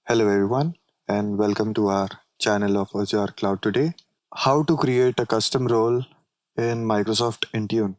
Hello everyone and welcome to our channel of Azure Cloud Today. How to create a custom role in Microsoft Intune.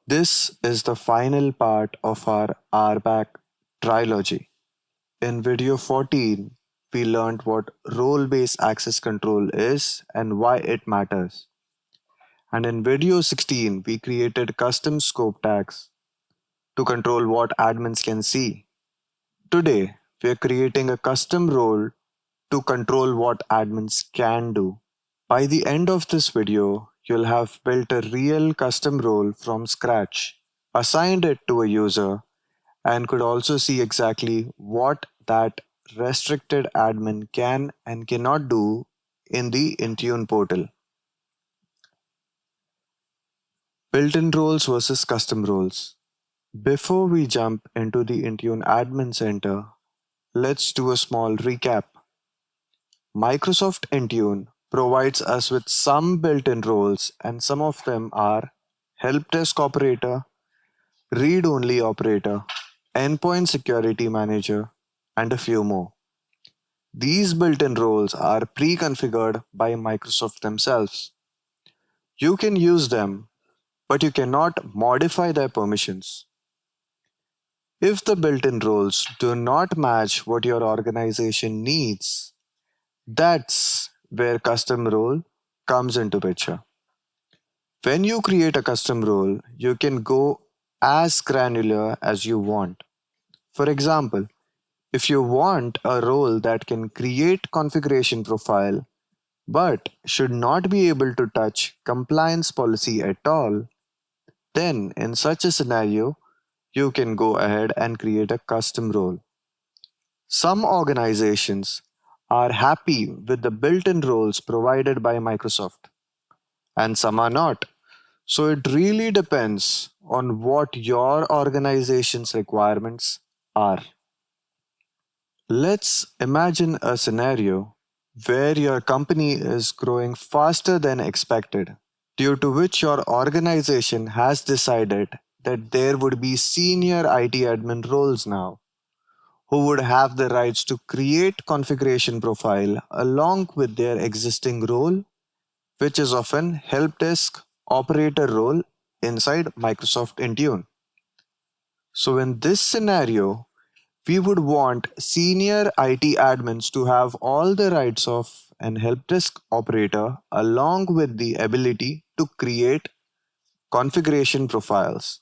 This is the final part of our RBAC trilogy. In video 14, we learned what role-based access control is and why it matters. And in video 16, we created custom scope tags to control what admins can see. Today, we are creating a custom role to control what admins can do. By the end of this video, you'll have built a real custom role from scratch, assigned it to a user, and could also see exactly what that restricted admin can and cannot do in the Intune portal. Built-in roles versus custom roles. Before we jump into the Intune Admin Center, let's do a small recap. Microsoft Intune provides us with some built-in roles, and some of them are help desk operator, read-only operator, endpoint security manager, and a few more. These built-in roles are pre-configured by Microsoft themselves. You can use them, but you cannot modify their permissions. If the built-in roles do not match what your organization needs, that's where custom role comes into picture. When you create a custom role, you can go as granular as you want. For example, if you want a role that can create configuration profile but should not be able to touch compliance policy at all, then in such a scenario, you can go ahead and create a custom role. Some organizations are happy with the built-in roles provided by Microsoft, and some are not. So it really depends on what your organization's requirements are. Let's imagine a scenario where your company is growing faster than expected, due to which your organization has decided that there would be senior IT admin roles now, who would have the rights to create configuration profile along with their existing role, which is often help desk operator role inside Microsoft Intune. So in this scenario, we would want senior IT admins to have all the rights of an help desk operator along with the ability to create configuration profiles.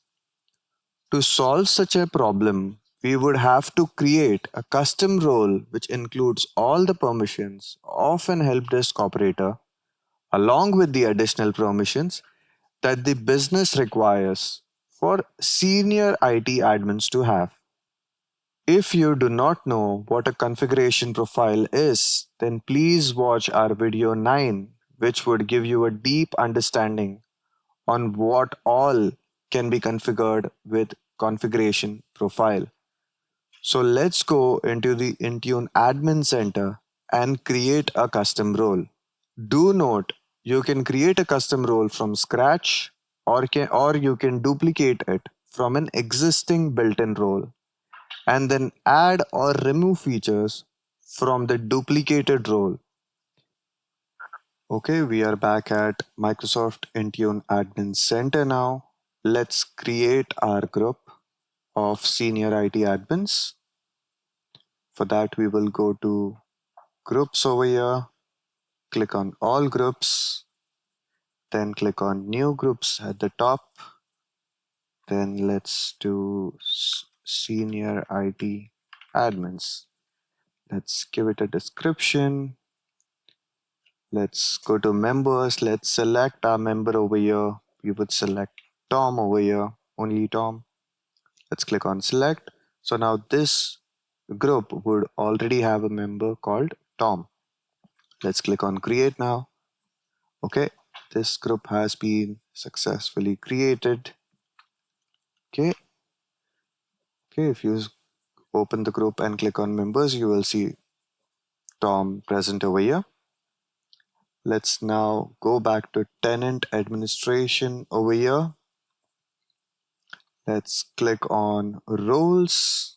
To solve such a problem, we would have to create a custom role which includes all the permissions of an help desk operator along with the additional permissions that the business requires for senior IT admins to have. If you do not know what a configuration profile is, then please watch our video 9, which would give you a deep understanding on what all can be configured with configuration profile. So let's go into the Intune Admin Center and create a custom role. Do note, you can create a custom role from scratch or you can duplicate it from an existing built-in role and then add or remove features from the duplicated role. Okay, we are back at Microsoft Intune Admin Center now. Let's create our group of senior IT admins. For that, we will go to groups over here, click on all groups, then click on new groups at the top. Then let's do senior IT admins. Let's give it a description. Let's go to members. Let's select our member over here. We would select Tom over here, only Tom. Let's click on select. So now this group would already have a member called Tom. Let's click on create now. Okay, this group has been successfully created. Okay, if you open the group and click on members, you will see Tom present over here. Let's now go back to tenant administration over here. Let's click on roles.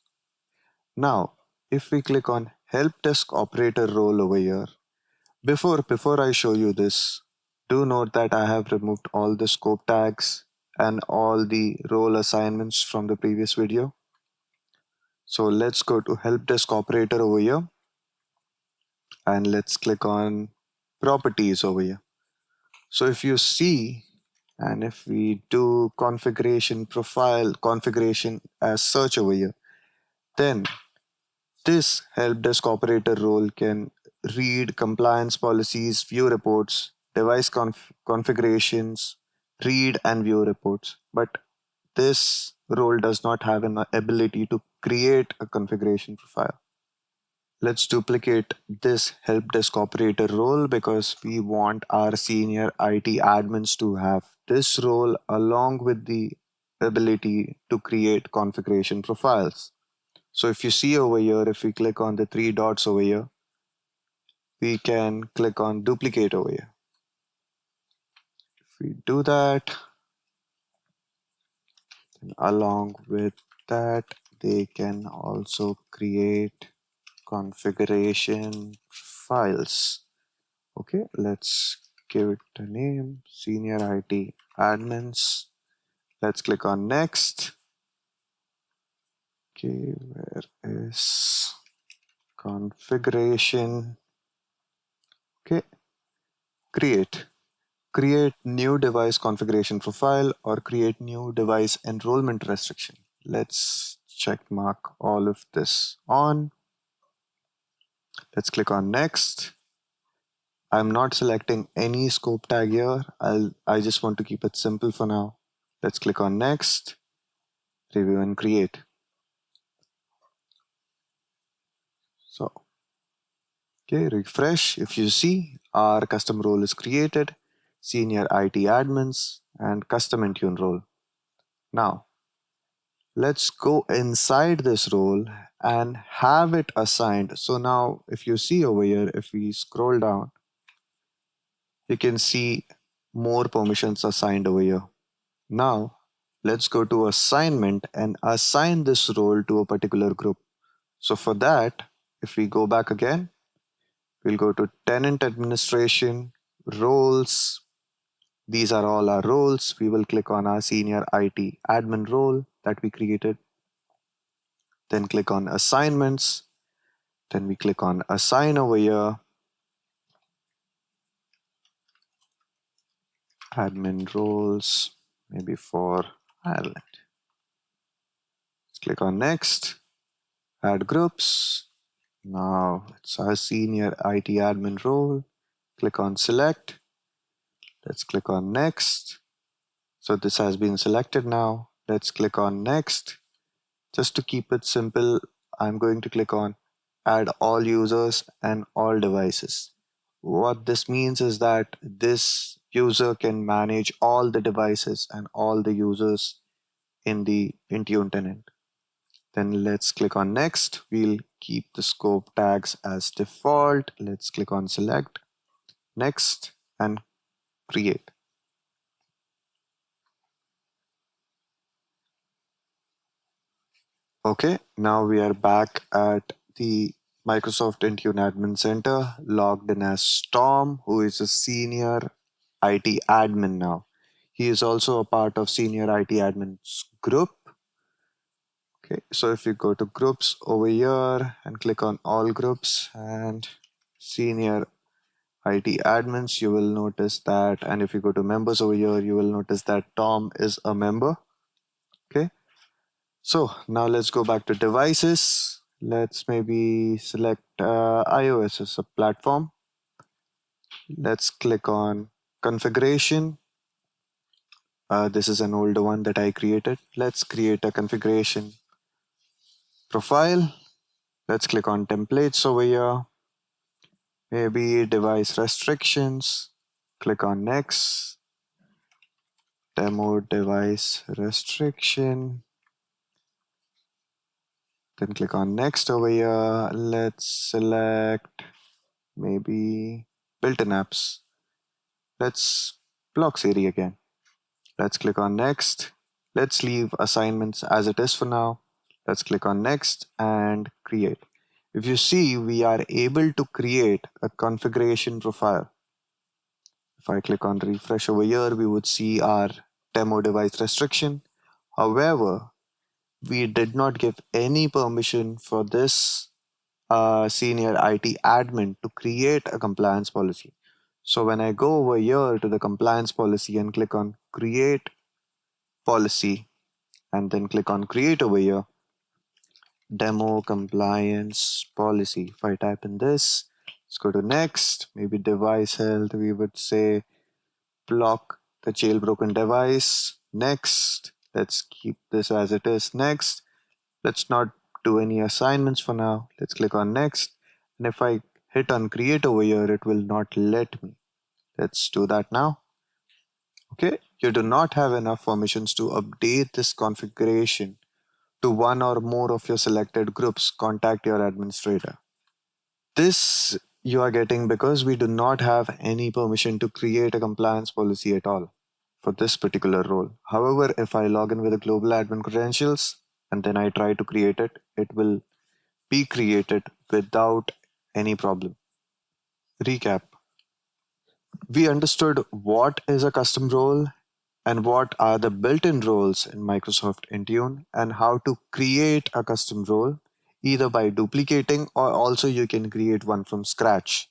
Now, if we click on help desk operator role over here. Before I show you this, do note that I have removed all the scope tags and all the role assignments from the previous video. So let's go to help desk operator over here and let's click on properties over here. So if you see, and if we do configuration profile configuration as search over here, then this help desk operator role can read compliance policies, view reports, device configurations, read and view reports. But this role does not have an ability to create a configuration profile. Let's duplicate this help desk operator role because we want our senior IT admins to have this role along with the ability to create configuration profiles. So if you see over here, if we click on the three dots over here, we can click on duplicate over here. If we do that, then along with that, they can also create configuration files. Okay, let's give it a name, Senior IT Admins. Let's click on next. Okay, where is configuration? Okay, create. Create new device configuration profile or create new device enrollment restriction. Let's check mark all of this on. Let's click on next. I'm not selecting any scope tag here. I just want to keep it simple for now. Let's click on next, review and create. So, okay, refresh. If you see, our custom role is created, senior IT admins and custom Intune role. Now, let's go inside this role and have it assigned. So now if you see over here, if we scroll down, you can see more permissions assigned over here. Now let's go to assignment and assign this role to a particular group. So for that, if we go back again, we'll go to tenant administration, roles. These are all our roles. We will click on our senior IT admin role that we created. Then click on assignments. Then we click on assign over here. Admin roles, maybe for Ireland. Let's click on next. Add groups. Now it's our senior IT admin role. Click on select. Let's click on next. So this has been selected now. Let's click on next. Just to keep it simple, I'm going to click on add all users and all devices. What this means is that this user can manage all the devices and all the users in the Intune tenant. Then let's click on next. We'll keep the scope tags as default. Let's click on select, next, and create. Okay, now we are back at the Microsoft Intune Admin Center, logged in as Tom, who is a senior IT admin now. He is also a part of senior IT admins group. Okay, so if you go to groups over here and click on all groups and senior IT admins, you will notice that, and if you go to members over here, you will notice that Tom is a member. Okay, so now let's go back to devices. Let's maybe select iOS as a platform. Let's click on configuration. This is an older one that I created. Let's create a configuration profile. Let's click on templates over here. Maybe device restrictions. Click on next. Demo device restriction. Then click on next over here. Let's select maybe built-in apps. Let's block Siri again. Let's click on next. Let's leave assignments as it is for now. Let's click on next and create. If you see, we are able to create a configuration profile. If I click on refresh over here, we would see our demo device restriction. However, we did not give any permission for this senior IT admin to create a compliance policy. So when I go over here to the compliance policy and click on create policy and then click on create over here, demo compliance policy. If I type in this, let's go to next, maybe device health, we would say block the jailbroken device. Next, let's keep this as it is. Next, let's not do any assignments for now. Let's click on next. And if I hit on create over here, it will not let me. Let's do that now. Okay, you do not have enough permissions to update this configuration to one or more of your selected groups. Contact your administrator. This you are getting because we do not have any permission to create a compliance policy at all for this particular role. However, if I log in with the global admin credentials and then I try to create it, it will be created without any problem. Recap. We understood what is a custom role and what are the built-in roles in Microsoft Intune and how to create a custom role either by duplicating or also you can create one from scratch.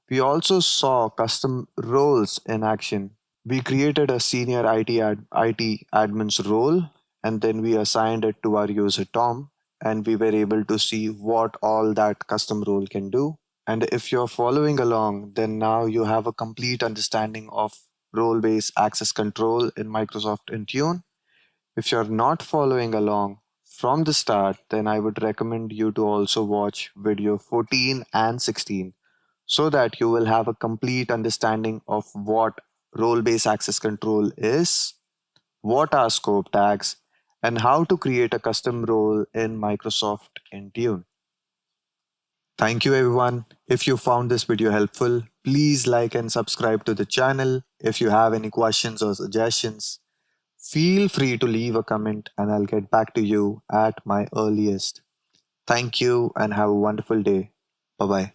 We also saw custom roles in action. We created a senior IT admin's role and then we assigned it to our user Tom and we were able to see what all that custom role can do. And if you're following along, then now you have a complete understanding of role-based access control in Microsoft Intune. If you're not following along from the start, then I would recommend you to also watch video 14 and 16 so that you will have a complete understanding of what role-based access control is, what are scope tags, and how to create a custom role in Microsoft Intune. Thank you everyone. If you found this video helpful, please like and subscribe to the channel. If you have any questions or suggestions, feel free to leave a comment and I'll get back to you at my earliest. Thank you and have a wonderful day. Bye bye.